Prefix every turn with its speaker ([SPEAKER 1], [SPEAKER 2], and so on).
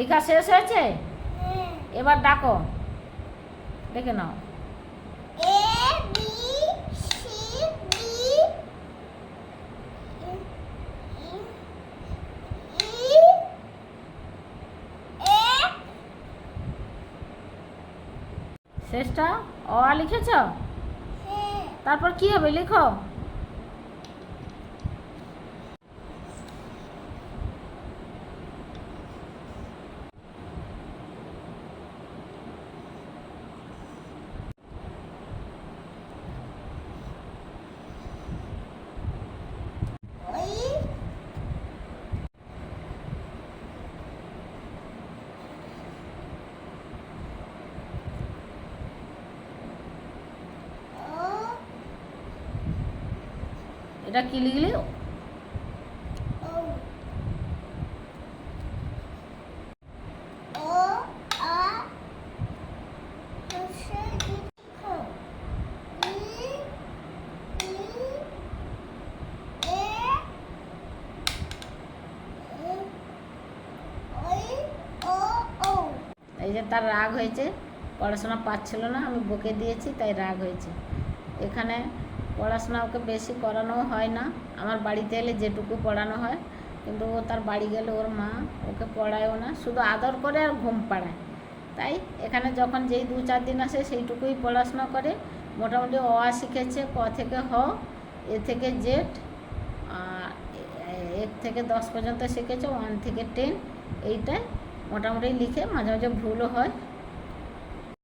[SPEAKER 1] লেখা শেষ হয়েছে? এবার ডাকো, ডেকে নাও। শেষটা অ আ লিখেছ? তারপর কি হবে লিখো। এটা কি লিখলি? এই যে তার রাগ হয়েছে, পড়াশোনা পাচ্ছিল না, আমি বকে দিয়েছি তাই রাগ হয়েছে। এখানে পড়াশোনা ওকে বেশি করানো হয় না, আমার বাড়িতে এলে যেটুকু পড়ানো হয়, কিন্তু ও তার বাড়ি গেলে ওর মা ওকে পড়ায়ও না, শুধু আদর করে আর ঘুম পাড়ায়। তাই এখানে যখন যেই 2-4 দিন আসে সেইটুকুই পড়াশোনা করে। মোটামুটি অ আ শিখেছে, ক থেকে হ, এ থেকে জেড, আর 1 থেকে 10 পর্যন্ত শিখেছে, 1 থেকে 10। এইটাই মোটামুটি লিখে, মাঝে মাঝে ভুলও হয়।